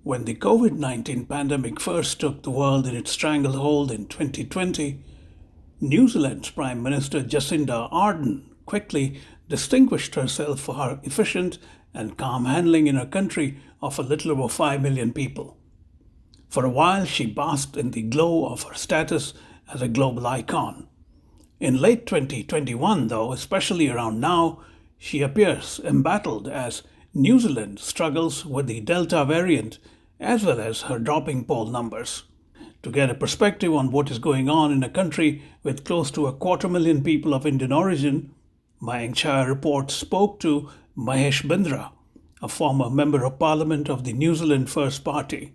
When the COVID 19 pandemic first took the world in its stranglehold in 2020, New Zealand's Prime Minister Jacinda Ardern quickly distinguished herself for her efficient and calm handling in a country of a little over 5 million people. For a while, she basked in the glow of her status as a global icon. In late 2021, though, especially around now, she appears embattled as New Zealand struggles with the Delta variant as well as her dropping poll numbers. To get a perspective on what is going on in a country with close to a quarter million people of Indian origin, Mayank Chhaya Reports spoke to Mahesh Bindra, a former Member of Parliament of the New Zealand First Party.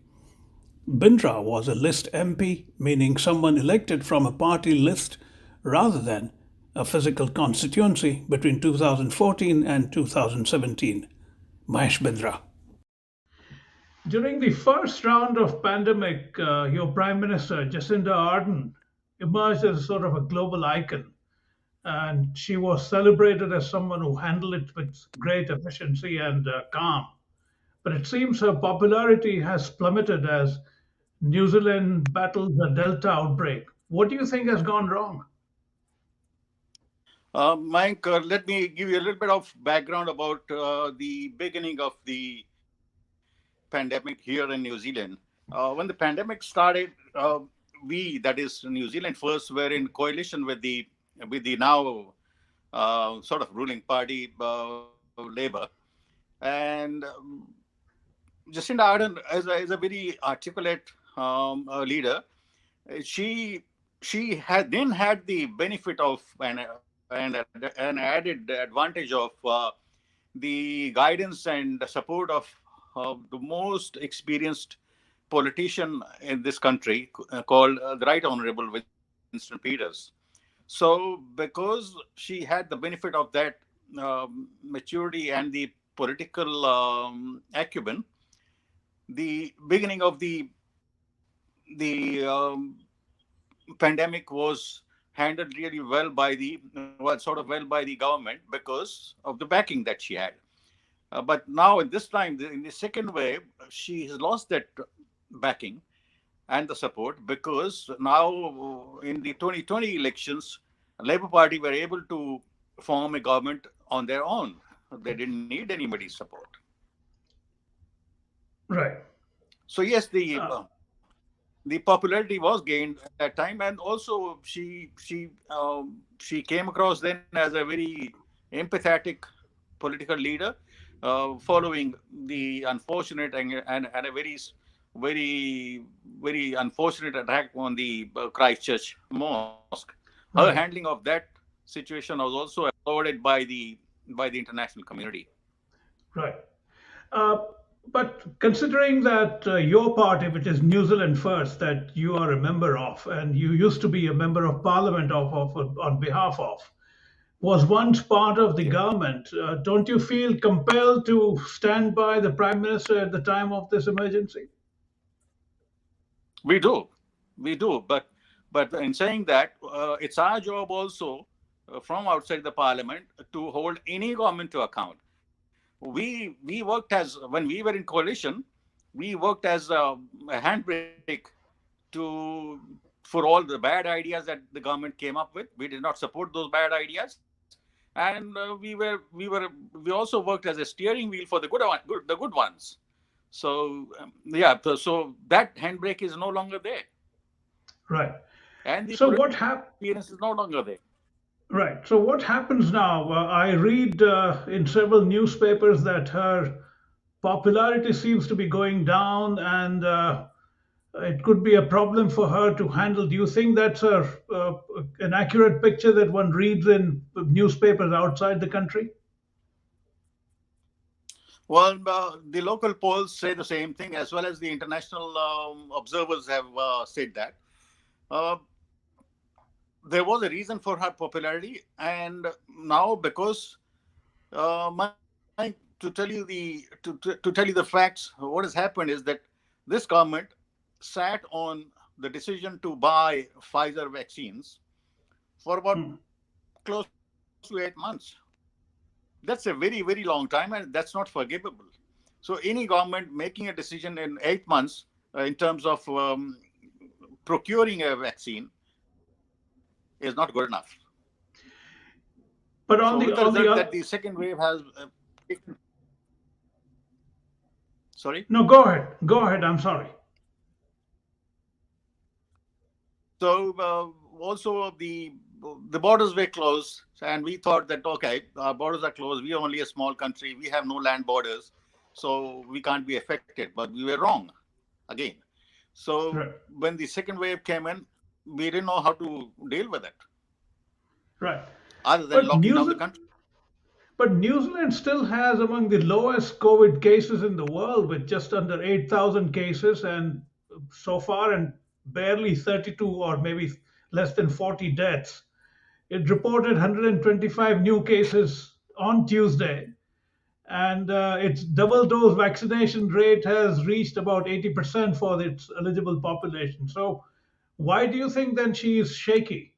Bindra was a list MP, meaning someone elected from a party list rather than a physical constituency between 2014 and 2017. Mahesh Bindra. During the first round of pandemic, your Prime Minister, Jacinda Ardern, emerged as sort of a global icon. And she was celebrated as someone who handled it with great efficiency and calm. But it seems her popularity has plummeted as New Zealand battles a Delta outbreak. What do you think has gone wrong? Mayank, let me give you a little bit of background about the beginning of the pandemic here in New Zealand. When the pandemic started, we, that is New Zealand first, were in coalition with the now sort of ruling party, Labour, and Jacinda Ardern is a very articulate leader. She had the benefit of an added advantage of the guidance and support of the most experienced politician in this country, called the Right Honorable Winston Peters. So, because she had the benefit of that maturity and the political acumen, the beginning of the pandemic was handled really well by the government because of the backing that she had. But now, in this time, in the second wave, she has lost that backing and the support, because now in the 2020 elections, Labour Party were able to form a government on their own. They didn't need anybody's support. Right. So yes, Uh, the popularity was gained at that time, and also she came across then as a very empathetic political leader, following the unfortunate and a very unfortunate attack on the Christchurch mosque. Her handling right. of that situation was also applauded by the international community. Right. Uh, but considering that your party, which is New Zealand First, that you are a member of, and you used to be a member of Parliament of on behalf of, was once part of the Yeah, government, don't you feel compelled to stand by the Prime Minister at the time of this emergency? we do, but in saying that, it's our job also, from outside the parliament, to hold any government to account. We worked as, when we were in coalition, we worked as a handbrake to for all the bad ideas that the government came up with. We did not support those bad ideas, and we also worked as a steering wheel for the good ones. So yeah, so that handbrake is no longer there, Right. and the So political what hap- experience is no longer there. Right. So what happens now? I read in several newspapers that her popularity seems to be going down, and it could be a problem for her to handle. Do you think that's an accurate picture that one reads in newspapers outside the country? Well, the local polls say the same thing, as well as the international observers have said that. Uh, there was a reason for her popularity, and now, because my to tell you to tell you the facts, what has happened is that this government sat on the decision to buy Pfizer vaccines for about Hmm. close to 8 months. That's a very long time, and that's not forgivable. So any government making a decision in 8 months in terms of procuring a vaccine is not good enough. So But with the on the result on that the the oth- second wave has taken, sorry. no, go ahead. Go ahead. I'm sorry. So also the borders were closed, and we thought that okay, our borders are closed. We are only a small country. We have no land borders, so we can't be affected. But we were wrong again. So Right. when the second wave came in, we didn't know how to deal with it, Right. other than But locking New down the Zealand, country. but New Zealand still has among the lowest COVID cases in the world, with just under 8,000 cases and so far, and barely 32 or maybe less than 40 deaths. It reported 125 new cases on Tuesday, and its double dose vaccination rate has reached about 80% for its eligible population. So, why do you think then she is shaky?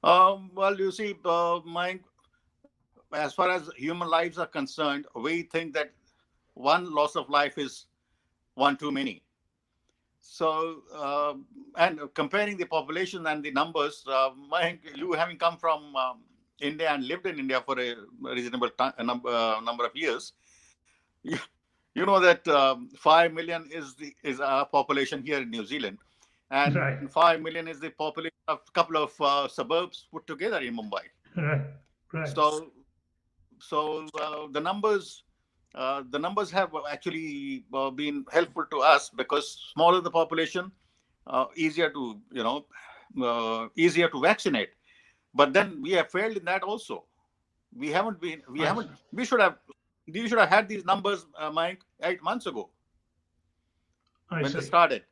Well, you see, as far as human lives are concerned, we think that one loss of life is one too many. So, and comparing the population and the numbers, you having come from India and lived in India for a reasonable number of years, you, you know that 5 million is our population here in New Zealand, and Right, 5 million is the population of a couple of suburbs put together in Mumbai. right, right, So the numbers have actually been helpful to us because smaller the population, easier to easier to vaccinate. But then we have failed in that also. We I haven't see. we should have had these numbers, Mike, 8 months ago I when they see. started,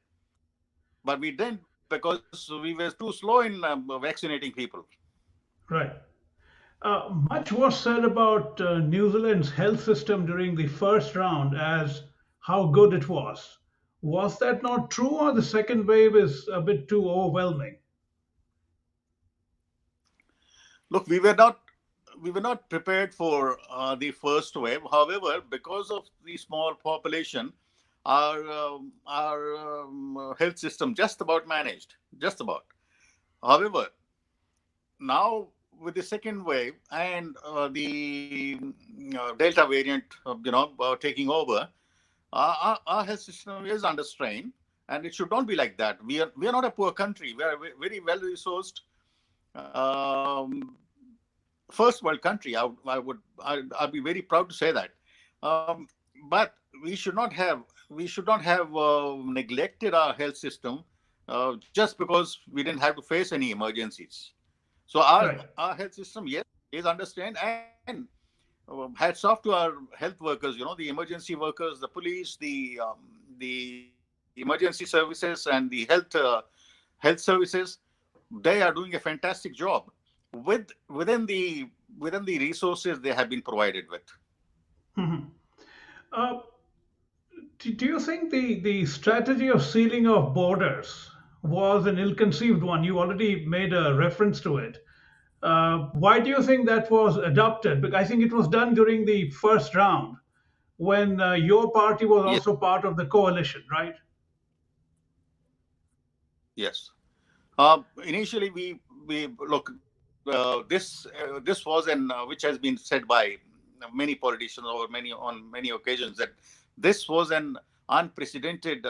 but we didn't because we were too slow in vaccinating people. Right. Much was said about New Zealand's health system during the first round as how good it was. Was that not true, or the second wave is a bit too overwhelming? Look, we were not prepared for the first wave. However, because of the small population, our health system just about managed, just about. However, now with the second wave and the Delta variant, taking over, our health system is under strain, and it should not be like that. We are not a poor country. We are a very well resourced. Um, First world country. I'd be very proud to say that. Um, but we should not have neglected our health system just because we didn't have to face any emergencies. So Right. our health system, yes, is understand, and hats off to our health workers. You know, the emergency workers, the police, the emergency services, and the health services. They are doing a fantastic job with within the resources they have been provided with. Mhm. Uh, do you think the strategy of sealing of borders was an ill-conceived one? You already made a reference to it. Why do you think that was adopted? Because I think it was done during the first round when your party was Yes, also part of the coalition, right? yes. Initially, we look this was an which has been said by many politicians on many occasions that this was an unprecedented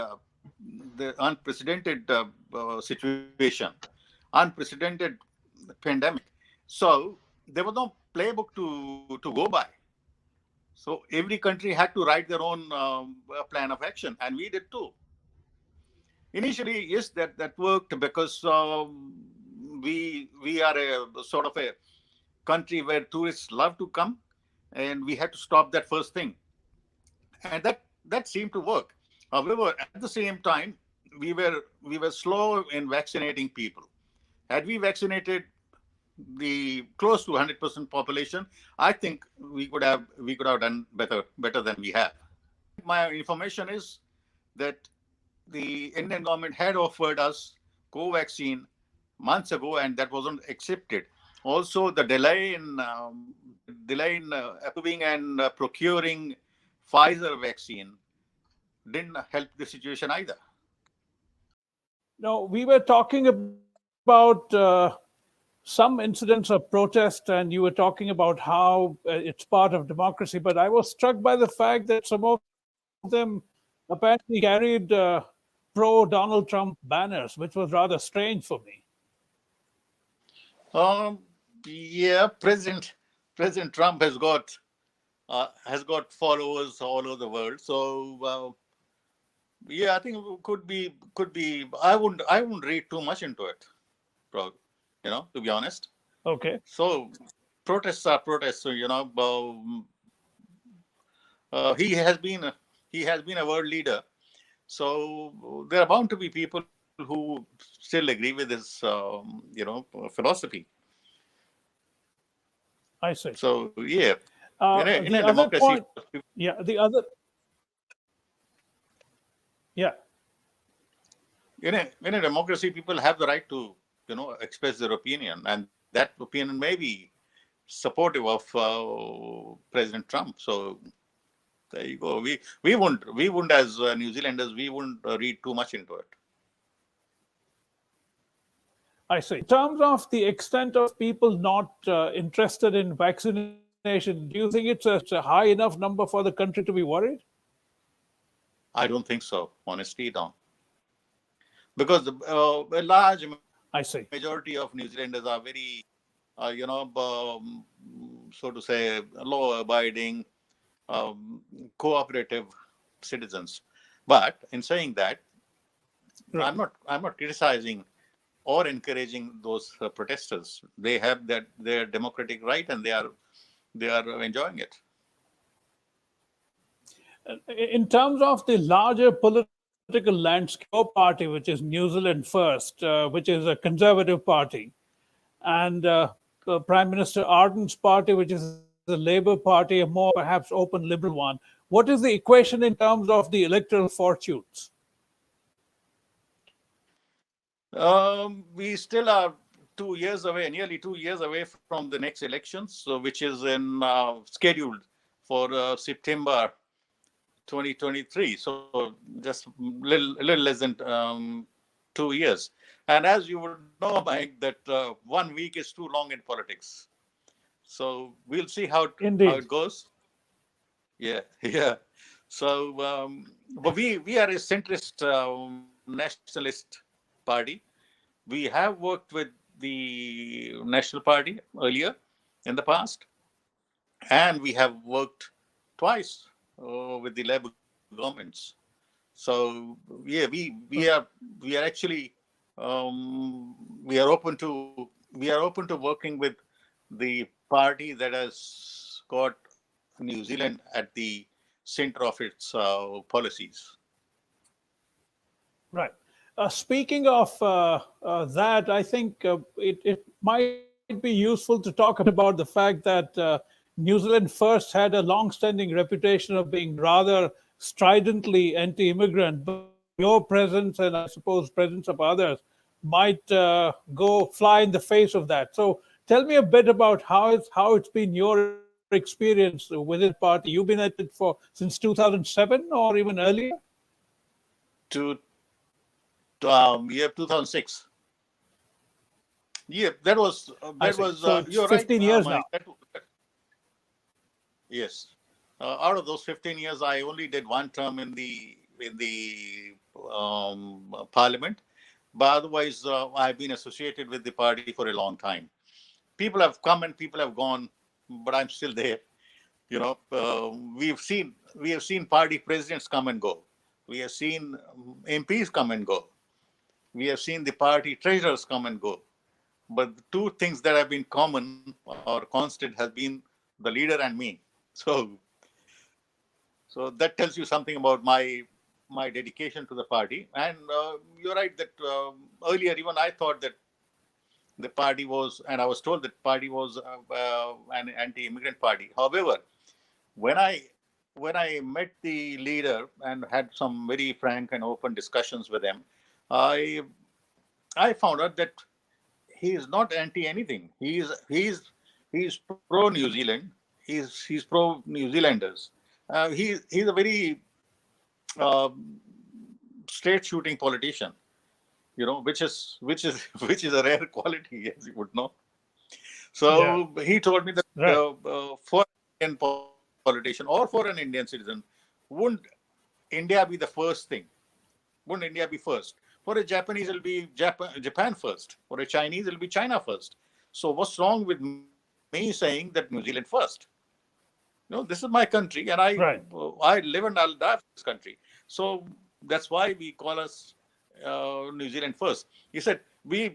the unprecedented situation, unprecedented pandemic. So there was no playbook to go by. So every country had to write their own plan of action, and we did too. Initially, yes, that worked because we are a sort of a country where tourists love to come, and we had to stop that first thing, and that seemed to work. However, at the same time, we were slow in vaccinating people. Had we vaccinated the close to 100% population, I think we could have done better than we have. My information is that the Indian government had offered us Covaxin months ago, and that wasn't accepted. Also, the delay in approving and procuring Pfizer vaccine didn't help the situation either. No, we were talking about some incidents of protest, and you were talking about how it's part of democracy. But I was struck by the fact that some of them apparently carried pro Donald Trump banners, which was rather strange for me. Um, yeah, President Trump has got followers all over the world. So yeah, I think it could be. I wouldn't read too much into it, bro. To be honest. Okay, So protests are protests. So he has been a world leader. So there are bound to be people who still agree with his philosophy. I see. So yeah, in a The other democracy, point, yeah, the other, yeah, in a democracy, people have the right to express their opinion, and that opinion may be supportive of President Trump. So there you go. We wouldn't as New Zealanders, we wouldn't read too much into it. I see. In terms of the extent of people not interested in vaccination, do you think it's a high enough number for the country to be worried? I don't think so. Honestly, don't, because a large majority I of see. New Zealanders are very, so to say, law-abiding, um, cooperative citizens. But in saying that, Right. I'm not criticizing or encouraging those protesters. They have that their democratic right, and they are enjoying it. In terms of the larger political landscape, your party, which is New Zealand First, which is a conservative party, and Prime Minister Ardern's party, which is a Labour party, a more perhaps open liberal one. What is the equation in terms of the electoral fortunes? We still are 2 years away, nearly 2 years away from the next elections, so which is in scheduled for September 2023. So just little less than 2 years. And as you would know, Mike, that 1 week is too long in politics. So we'll see how it Indeed. goes. Yeah, yeah. So, but we are a centrist nationalist party. We have worked with the National Party earlier in the past, and we have worked twice with the Labour governments. So yeah, we are actually we are open to working with the party that has got New Zealand at the center of its policies. Right. Speaking of that, I think it might be useful to talk about the fact that New Zealand First had a long-standing reputation of being rather stridently anti-immigrant, but your presence and I suppose presence of others might go fly in the face of that. So tell me a bit about how it's been your experience with this party. You've been at it for since 2007 or even earlier. To year 2006. Yeah, that I was see. So you're it's right, 15 years Mike. now. Yes. Out of those 15 years, I only did one term in the parliament, but otherwise, I've been associated with the party for a long time. People have come and people have gone, but I'm still there. We have seen party presidents come and go. We have seen MPs come and go. We have seen the party treasurers come and go. But the two things that have been common or constant has been the leader and me. So so that tells you something about my dedication to the party. And you're right that earlier even I thought that the party was, and I was told that party was an anti-immigrant party. However, when I when I met the leader and had some very frank and open discussions with him, I I found out that he is not anti anything. He's pro New Zealand. He's pro New Zealanders. He's a very uh, straight shooting politician. Which is which is a rare quality, as you would know. Yeah. So he told me that Right. for an Indian politician or for an Indian citizen, wouldn't India be the first thing? Wouldn't India be first? For a Japanese, it'll be Japan first. For a Chinese, it'll be China first. So what's wrong with me saying that New Zealand first? This is my country, and Right. I live and I'll die for this country. So that's why we call us New Zealand first. He said we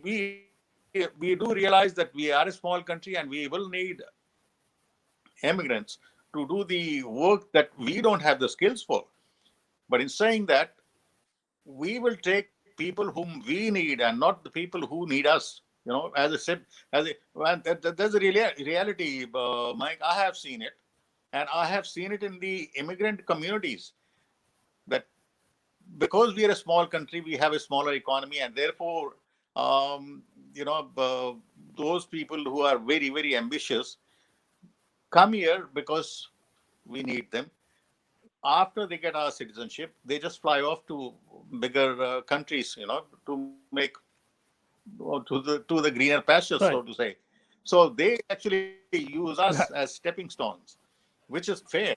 do realize that we are a small country and we will need immigrants to do the work that we don't have the skills for. But in saying that, we will take people whom we need and not the people who need us. As I said, there's a reality, Mike. I have seen it, and I have seen it in the immigrant communities that because we are a small country, we have a smaller economy, and therefore, um, those people who are very, very ambitious come here because we need them. After they get our citizenship, they just fly off to bigger countries, to make to the greener pastures, so to Right. say. So they actually use us as Right. stepping stones, which is fair.